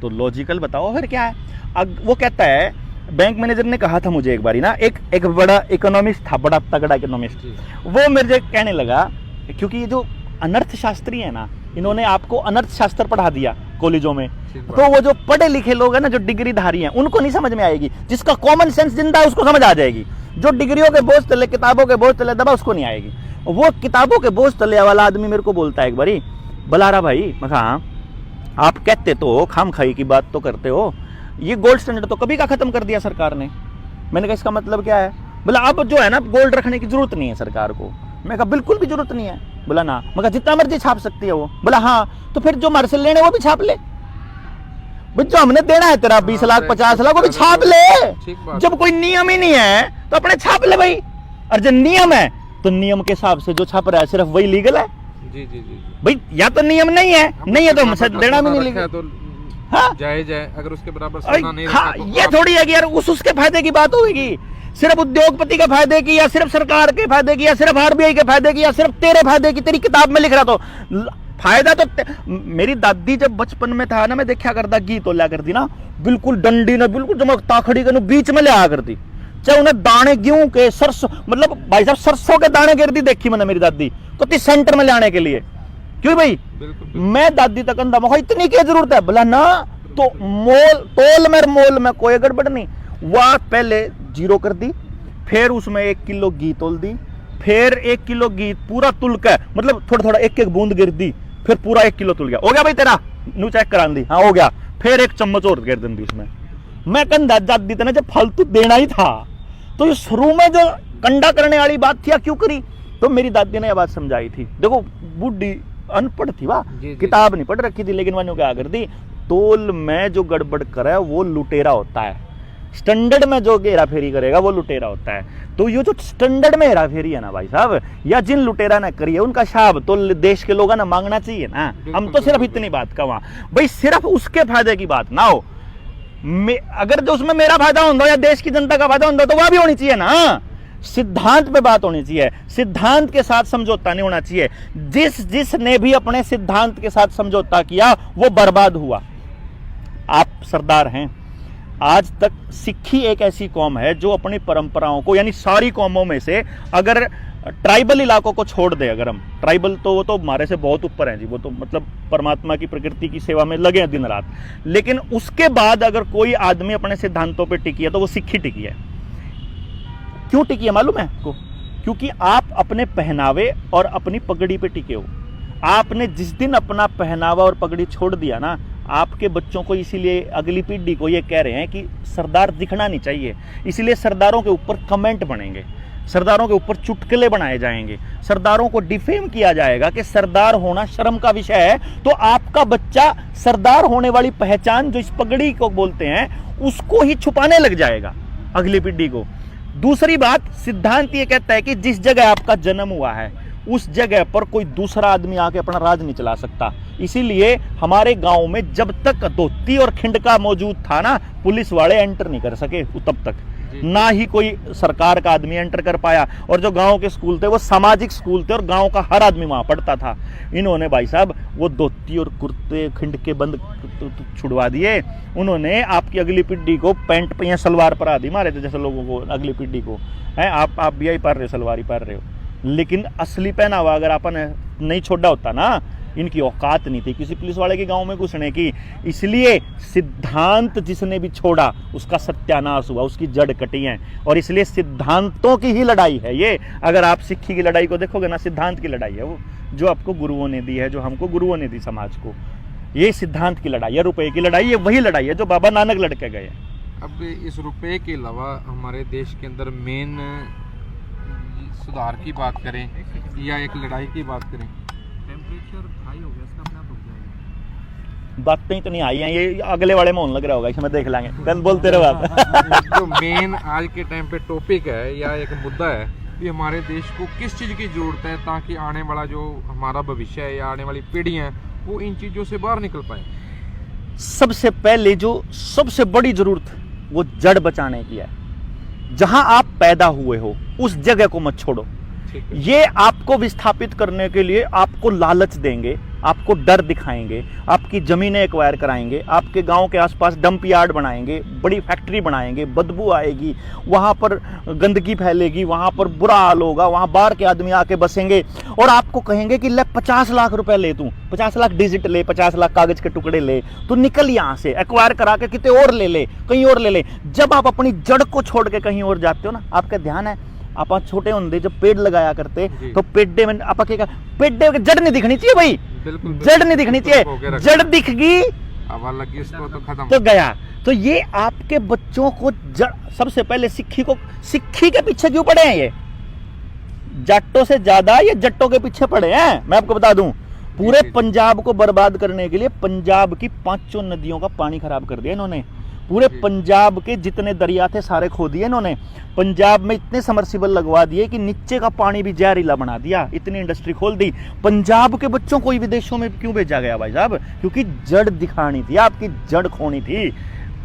Speaker 1: तो लॉजिकल बताओ फिर क्या है। वो कहता है, बैंक मैनेजर ने कहा था मुझे एक बारी ना, एक बड़ा इकोनॉमिस्ट था, बड़ा तगड़ा इकोनॉमिस्ट, वो मेरे कहने लगा, क्योंकि ये जो अनर्थशास्त्री है ना, इन्होंने आपको अनर्थशास्त्र पढ़ा दिया कॉलेजों में, तो वो जो पढ़े लिखे लोग हैं ना, जो डिग्री धारी हैं, उनको नहीं समझ में आएगी। जिसका कॉमन सेंस जिंदा है उसको समझ आ जाएगी। जो डिग्रियों के बोझ तले, किताबों के बोझ तले दबा, उसको नहीं आएगी। वो किताबों के बोझ तले वाला आदमी मेरे को बोलता है एक बारी, बलारा भाई, मैं कहा आप कहते तो हो, खाम खाई की बात तो करते हो, ये गोल्ड स्टैंडर्ड तो कभी का खत्म कर दिया सरकार ने। मैंने कहा इसका मतलब क्या है? बोला अब जो है ना गोल्ड रखने की जरूरत नहीं है सरकार को। मैं कहा बिल्कुल भी जरूरत नहीं है। बोला ना। मैं कहा जितना मर्जी छाप सकती है वो। बोला हाँ, तो फिर जो हमारे से लेने वो भी छाप ले, जो हमने देना है तेरा 20 लाख 50 लाख वो भी छाप ले। जब कोई नियम ही नहीं है तो अपने छाप ले भाई। और जब नियम है तो नियम के हिसाब से जो छाप रहा है सिर्फ वही लीगल है।
Speaker 2: जी जी जी
Speaker 1: भाई, या तो नियम नहीं है, नहीं है तो हमसे देना भी नहीं लीगल।
Speaker 2: तो
Speaker 1: हाँ
Speaker 2: जायज है, अगर उसके बराबर सोना नहीं रखा तो
Speaker 1: ये थोड़ी है कि यार उसके फायदे की बात होगी, सिर्फ उद्योगपति के फायदे की, या सिर्फ सरकार के फायदे की, या सिर्फ आरबीआई के फायदे की, या सिर्फ तेरे फायदे की। तेरी किताब में लिख रहा तो फायदा तो मेरी दादी जब बचपन में था ना, मैं देखा करता गीत तो ला करती ना, बिल्कुल डंडी ना, बिल्कुल चमकता खड़ी कर बीच में ले आ करती, चाहे उन्हें दाने गेहूं के, सरसों, मतलब भाई साहब सरसों के दाने गिरती देखी मैंने मेरी दादी को, तो सेंटर में ले आने के लिए। क्यों भाई? मैं दादी तक अंदा मखा इतनी क्या जरूरत है? बोला ना, तो मोल में कोई गड़बड़ नहीं। वह पहले जीरो कर दी, फिर उसमें 1 किलो घी तोल दी, फिर 1 किलो घी पूरा तुल के, मतलब थोड़ा थोड़ा एक बूंद गिर दी, फिर पूरा 1 किलो तुल गया। हो गया भाई तेरा, नू चेक करा दी, हाँ हो गया। फिर 1 चम्मच और गिर दी उसमें। मैं कंधा दादी तना जब फालतू देना ही था तो ये शुरू में जो कंडा करने वाली बात थी क्यों करी? तो मेरी दादी ने यह बात समझाई थी। देखो बूढ़ी अनपढ़ थी, वाह किताब नहीं पढ़ रखी थी, लेकिन मैंने क्या कर दी, तोल में जो गड़बड़ करे वो लुटेरा होता है, स्टैंडर्ड में जो हेरा फेरी करेगा वो लुटेरा होता है। तो ये जो स्टैंडर्ड में हेरा फेरी है ना भाई साहब, या जिन लुटेरा ने करी है उनका शाब तो देश के लोगों ने मांगना चाहिए ना। हम तो सिर्फ इतनी बात का वहां भाई, सिर्फ उसके फायदे की बात ना हो, अगर जो उसमें मेरा फायदा होता या देश की जनता का फायदा होता तो वह भी होनी चाहिए ना। सिद्धांत पे बात होनी चाहिए, सिद्धांत के साथ समझौता नहीं होना चाहिए। जिसने भी अपने सिद्धांत के साथ समझौता किया वो बर्बाद हुआ। आप सरदार हैं, आज तक सिक्खी एक ऐसी कौम है जो अपनी परंपराओं को, यानी सारी कौमों में से अगर ट्राइबल इलाकों को छोड़ दे, अगर हम ट्राइबल तो वो तो हमारे से बहुत ऊपर हैं जी, वो तो मतलब परमात्मा की प्रकृति की सेवा में लगे हैं दिन रात, लेकिन उसके बाद अगर कोई आदमी अपने सिद्धांतों पे टिकी है तो वो सिक्खी टिकी है। क्यों टिकी है मालूम है आपको? क्योंकि आप अपने पहनावे और अपनी पगड़ी पे टिके हो। आपने जिस दिन अपना पहनावा और पगड़ी छोड़ दिया ना, आपके बच्चों को, इसीलिए अगली पीढ़ी को ये कह रहे हैं कि सरदार दिखना नहीं चाहिए, इसीलिए सरदारों के ऊपर कमेंट बनेंगे, सरदारों के ऊपर चुटकुले बनाए जाएंगे, सरदारों को डिफेम किया जाएगा कि सरदार होना शर्म का विषय है। तो आपका बच्चा सरदार होने वाली पहचान जो इस पगड़ी को बोलते हैं उसको ही छुपाने लग जाएगा अगली पीढ़ी को। दूसरी बात, सिद्धांत ये कहता है कि जिस जगह आपका जन्म हुआ है उस जगह पर कोई दूसरा आदमी आके अपना राज नहीं चला सकता। इसीलिए हमारे गांव में जब तक धोती और खिंडका मौजूद था ना, पुलिस वाले एंटर नहीं कर सके तब तक, ना ही कोई सरकार का आदमी एंटर कर पाया। और जो गांव के स्कूल थे वो सामाजिक स्कूल थे और गांव का हर आदमी वहां पढ़ता था। इन्होंने भाई साहब वो धोती और कुर्ते खिंडके बंद छुड़वा दिए। उन्होंने आपकी अगली पीढ़ी को पैंट पे सलवार परा दी, मारे थे जैसे लोगों को अगली पीढ़ी को है। आप भी यही पढ़ रहे हो, सलवार ही पढ़ रहे हो, लेकिन असली पहनावा अगर अपन नहीं छोड़ा होता ना, इनकी औकात नहीं थी किसी पुलिस वाले के गांव में घुसने की। इसलिए सिद्धांत जिसने भी छोड़ा उसका सत्यानाश हुआ, उसकी जड़ कटी है। और इसलिए सिद्धांतों की ही लड़ाई है ये। अगर आप सिक्खी की लड़ाई को देखोगे ना, सिद्धांत की लड़ाई है वो, जो आपको गुरुओं ने दी है, जो हमको गुरुओं ने दी समाज को। ये सिद्धांत की लड़ाई है, रुपए की लड़ाई है, वही लड़ाई है जो बाबा नानक लड़के गए।
Speaker 2: अब इस रुपए के अलावा हमारे देश के अंदर मेन सुधार की बात करें या एक लड़ाई की बात करें, टेम्परेचर हाई हो गया, इसका अपने आप रुक जाएगा।
Speaker 1: बातें तो नहीं आई हैं, ये अगले वाले में होने लग रहा होगा, इसमें देख लेंगे, कल बोलते रहो आप।
Speaker 2: जो मेन आज के टाइम पे टॉपिक है या एक मुद्दा है कि हमारे देश को किस चीज़ की जरूरत है ताकि आने वाला जो हमारा भविष्य है या आने वाली पीढ़ियाँ हैं वो इन चीज़ों से बाहर निकल पाए।
Speaker 1: सबसे पहले जो सबसे बड़ी जरूरत वो जड़ बचाने की है। जहां आप पैदा हुए हो उस जगह को मत छोड़ो। ये आपको विस्थापित करने के लिए आपको लालच देंगे आपको डर दिखाएंगे, आपकी ज़मीनें एक्वायर कराएंगे, आपके गांव के आसपास डंप यार्ड बनाएंगे, बड़ी फैक्ट्री बनाएंगे, बदबू आएगी, वहाँ पर गंदगी फैलेगी, वहाँ पर बुरा हाल होगा, वहाँ बाहर के आदमी आके बसेंगे और आपको कहेंगे कि ले 50 लाख रुपए ले, तू 50 लाख डिजिट ले, 50 लाख कागज के टुकड़े ले, तू निकल यहाँ से, एक्वायर करा के कितने और ले ले, कहीं और ले ले। जब आप अपनी जड़ को छोड़ के कहीं और जाते हो ना, आपका ध्यान है आप छोटे होंगे जब पेड़ लगाया करते तो पेड़े में आप पेड़े जड़ नहीं दिखनी चाहिए भाई, जड़ नहीं दिखनी चाहिए, जड़ दिख गई
Speaker 2: तो खत्म
Speaker 1: तो गया। तो ये आपके बच्चों को जड़, सबसे पहले सिक्खी के पीछे क्यों पड़े हैं ये, जाटों से ज्यादा ये जट्टों के पीछे पड़े हैं। मैं आपको बता दूं, पूरे पंजाब को बर्बाद करने के लिए पंजाब की 5 नदियों का पानी खराब कर दिया इन्होंने, पूरे पंजाब के जितने दरिया थे सारे खो दिए इन्होंने, पंजाब में इतने समरसिबल लगवा दिए कि नीचे का पानी भी जहरीला बना दिया, इतनी इंडस्ट्री खोल दी। पंजाब के बच्चों को विदेशों में क्यों भेजा गया भाई साहब, क्योंकि जड़ दिखानी थी, आपकी जड़ खोनी थी।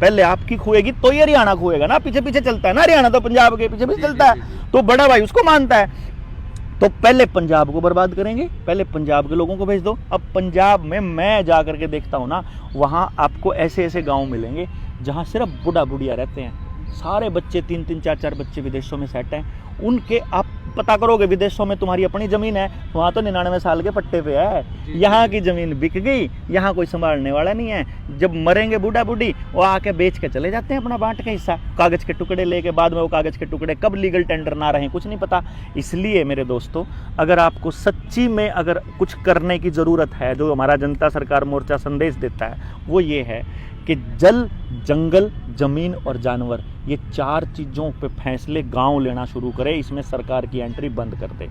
Speaker 1: पहले आपकी खोएगी तो ये हरियाणा खोएगा ना, पीछे पीछे चलता है ना हरियाणा, तो पंजाब के पीछे पीछे चलता है, तो बड़ा भाई उसको मानता है। तो पहले पंजाब को बर्बाद करेंगे, पहले पंजाब के लोगों को भेज दो। अब पंजाब में मैं जा करके देखता हूँ ना, वहाँ आपको ऐसे ऐसे गांव मिलेंगे जहाँ सिर्फ बूढ़ा बुढ़िया रहते हैं, सारे बच्चे 3-3 4-4 बच्चे विदेशों में सेट हैं। उनके आप पता करोगे विदेशों में तुम्हारी अपनी ज़मीन है, वहाँ तो 99 साल के पट्टे पे है, यहाँ की ज़मीन बिक गई, यहाँ कोई संभालने वाला नहीं है। जब मरेंगे बूढ़ा बूढ़ी वो आके बेच के चले जाते हैं अपना बांट के हिस्सा, कागज़ के टुकड़े लेके, बाद में वो कागज़ के टुकड़े कब लीगल टेंडर ना रहें कुछ नहीं पता। इसलिए मेरे दोस्तों, अगर आपको सच्ची में अगर कुछ करने की ज़रूरत है, जो हमारा जनता सरकार मोर्चा संदेश देता है वो ये है कि जल, जंगल, जमीन और जानवर, ये 4 चीज़ों पे फैसले गांव लेना शुरू करे, इसमें सरकार की एंट्री बंद कर दे।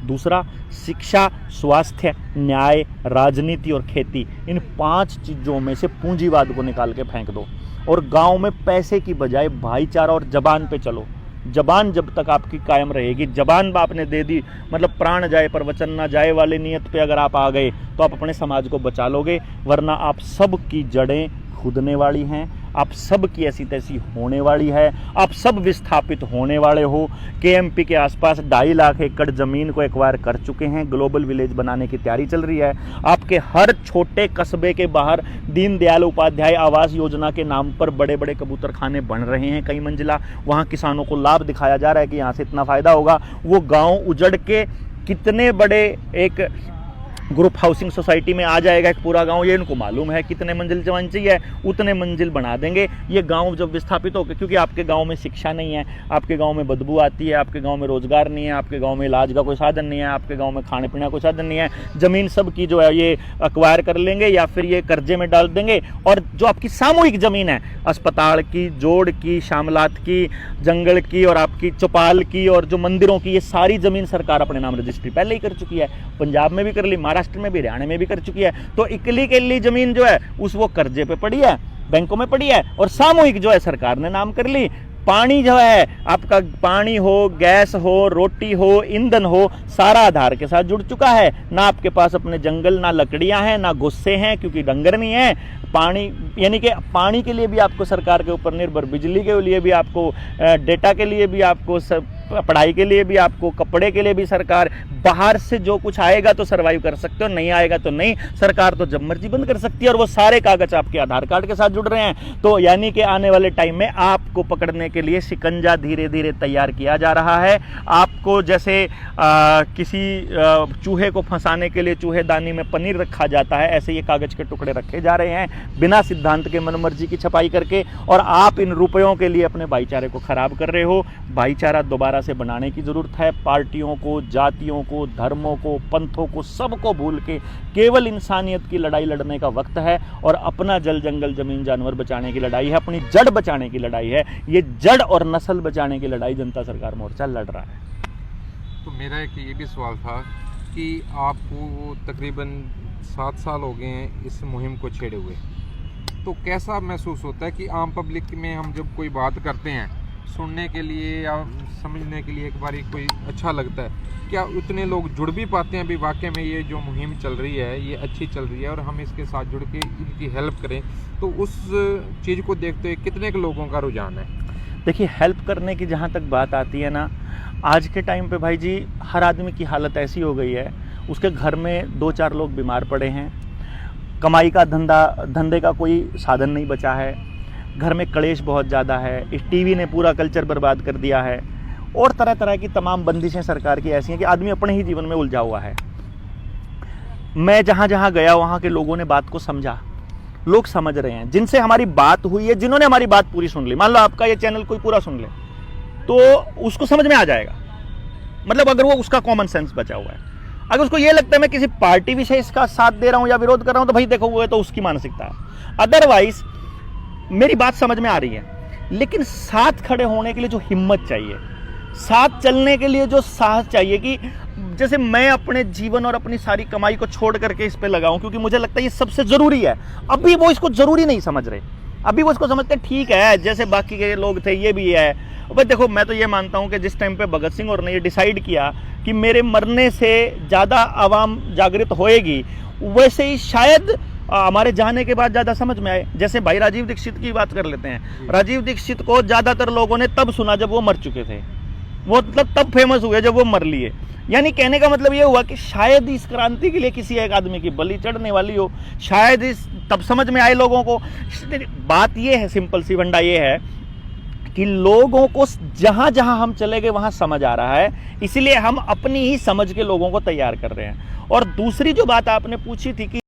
Speaker 1: दूसरा, शिक्षा, स्वास्थ्य, न्याय, राजनीति और खेती, इन 5 चीज़ों में से पूंजीवाद को निकाल के फेंक दो और गांव में पैसे की बजाय भाईचारा और जबान पे चलो। जबान जब तक आपकी कायम रहेगी, जबान आपने दे दी, मतलब प्राण जाए पर वचन ना जाए वाले नियत पे अगर आप आ गए तो आप अपने समाज को बचा लोगे, वरना आप सब की जड़ें खुदने वाली हैं, आप सब की ऐसी तैसी होने वाली है, आप सब विस्थापित होने वाले हो। केएमपी के आसपास 2.5 लाख एकड़ ज़मीन को एक्वायर कर चुके हैं, ग्लोबल विलेज बनाने की तैयारी चल रही है। आपके हर छोटे कस्बे के बाहर दीनदयाल उपाध्याय आवास योजना के नाम पर बड़े बड़े कबूतर खाने बन रहे हैं, कई मंजिला, वहाँ किसानों को लाभ दिखाया जा रहा है कि यहाँ से इतना फ़ायदा होगा। वो गाँव उजड़ के कितने बड़े एक ग्रुप हाउसिंग सोसाइटी में आ जाएगा एक पूरा गांव, ये इनको मालूम है, कितने मंजिल जवान चाहिए उतने मंजिल बना देंगे। ये गांव जब विस्थापित होकर, क्योंकि आपके गांव में शिक्षा नहीं है, आपके गांव में बदबू आती है, आपके गांव में रोजगार नहीं है, आपके गांव में इलाज का कोई साधन नहीं है, आपके गांव में खाने पीने का कोई साधन नहीं है, ज़मीन सब की जो है ये एक्वायर कर लेंगे या फिर ये कर्जे में डाल देंगे। और जो आपकी सामूहिक ज़मीन है, अस्पताल की, जोड़ की, शामलात की, जंगल की और आपकी चौपाल की और जो मंदिरों की, ये सारी ज़मीन सरकार अपने नाम रजिस्ट्री पहले ही कर चुकी है, पंजाब में भी कर ली, महाराष्ट्र में भी, हरियाणा में भी कर चुकी है। तो इकली इकली जमीन जो है उस वो कर्जे पे पड़ी है, बैंकों में पड़ी है, और सामूहिक जो है सरकार ने नाम कर ली। पानी जो है आपका, पानी हो, गैस हो, रोटी हो, ईंधन हो, सारा आधार के साथ जुड़ चुका है। ना आपके पास अपने जंगल, ना लकड़ियां हैं, ना गुस्से हैं क्योंकि डंगर नहीं है। पानी, यानी कि पानी के लिए भी आपको सरकार के ऊपर निर्भर, बिजली के लिए भी आपको, डेटा के लिए भी आपको, पढ़ाई के लिए भी आपको, कपड़े के लिए भी सरकार, बाहर से जो कुछ आएगा तो सर्वाइव कर सकते हो, नहीं आएगा तो नहीं। सरकार तो जब मर्जी बंद कर सकती है और वो सारे कागज आपके आधार कार्ड के साथ जुड़ रहे हैं। तो यानी कि आने वाले टाइम में आपको पकड़ने के लिए शिकंजा धीरे धीरे तैयार किया जा रहा है। आपको जैसे किसी चूहे को फंसाने के लिए चूहेदानी में पनीर रखा जाता है, ऐसे ये कागज के टुकड़े रखे जा रहे हैं बिना सिद्धांत के, मनमर्जी की छपाई करके, और आप इन रुपयों के लिए अपने भाईचारे को खराब कर रहे हो। भाईचारा दोबारा से बनाने की जरूरत है। पार्टियों को, जातियों को, धर्मों को, पंथों को, सबको भूल के केवल इंसानियत की लड़ाई लड़ने का वक्त है और अपना जल, जंगल, जमीन, जानवर बचाने की लड़ाई है, अपनी जड़ बचाने की लड़ाई है। ये जड़ और नस्ल बचाने की लड़ाई जनता सरकार मोर्चा लड़ रहा है।
Speaker 2: तो मेरा एक ये भी सवाल था कि आपको तकरीबन 7 साल हो गए हैं इस मुहिम को छेड़े हुए, तो कैसा महसूस होता है कि आम पब्लिक में हम जब कोई बात करते हैं, सुनने के लिए या समझने के लिए एक बार कोई अच्छा लगता है, क्या उतने लोग जुड़ भी पाते हैं भी वाकई में ये जो मुहिम चल रही है ये अच्छी चल रही है और हम इसके साथ जुड़ के इनकी हेल्प करें, तो उस चीज़ को देखते हुए कितने के लोगों का रुझान है?
Speaker 1: देखिए, हेल्प करने की जहाँ तक बात आती है ना, आज के टाइम पे भाई जी हर आदमी की हालत ऐसी हो गई है, उसके घर में 2-4 लोग बीमार पड़े हैं, कमाई का धंधे का कोई साधन नहीं बचा है, घर में क्लेश बहुत ज़्यादा है, इस टीवी ने पूरा कल्चर बर्बाद कर दिया है, और तरह तरह की तमाम बंदिशें सरकार की ऐसी हैं कि आदमी अपने ही जीवन में उलझा हुआ है। मैं जहाँ जहाँ गया वहाँ के लोगों ने बात को समझा, लोग समझ रहे हैं, जिनसे हमारी बात हुई है, जिन्होंने हमारी बात पूरी सुन ली। मान लो आपका ये चैनल कोई पूरा सुन ले तो उसको समझ में आ जाएगा, मतलब अगर वो उसका कॉमन सेंस बचा हुआ है। अगर उसको ये लगता है मैं किसी पार्टी विशेष का साथ दे रहा हूँ या विरोध कर रहा हूँ, तो भाई देखो वो है तो उसकी मानसिकता है। अदरवाइज मेरी बात समझ में आ रही है, लेकिन साथ खड़े होने के लिए जो हिम्मत चाहिए, साथ चलने के लिए जो साहस चाहिए, कि जैसे मैं अपने जीवन और अपनी सारी कमाई को छोड़ करके इस पे लगाऊं क्योंकि मुझे लगता है ये सबसे जरूरी है। अभी वो इसको जरूरी नहीं समझ रहे, अभी वो इसको समझते हैं ठीक है जैसे बाकी के लोग थे ये भी है। भाई देखो मैं तो ये मानता हूं कि जिस टाइम पे भगत सिंह और ने ये डिसाइड किया कि मेरे मरने से ज़्यादा आवाम जागृत होएगी, वैसे ही शायद हमारे जाने के बाद ज़्यादा समझ में आए। जैसे भाई राजीव दीक्षित की बात कर लेते हैं, राजीव दीक्षित को ज़्यादातर लोगों ने तब सुना जब वो मर चुके थे, वो मतलब तब फेमस हुए जब वो मर लिए। यानी कहने का मतलब ये हुआ कि शायद इस क्रांति के लिए किसी एक आदमी की बलि चढ़ने वाली हो, शायद इस तब समझ में आए लोगों को। बात ये है, सिंपल सी वंडा ये है कि लोगों को जहां जहां हम चले गए वहां समझ आ रहा है, इसलिए हम अपनी ही समझ के लोगों को तैयार कर रहे हैं। और दूसरी जो बात आपने पूछी थी कि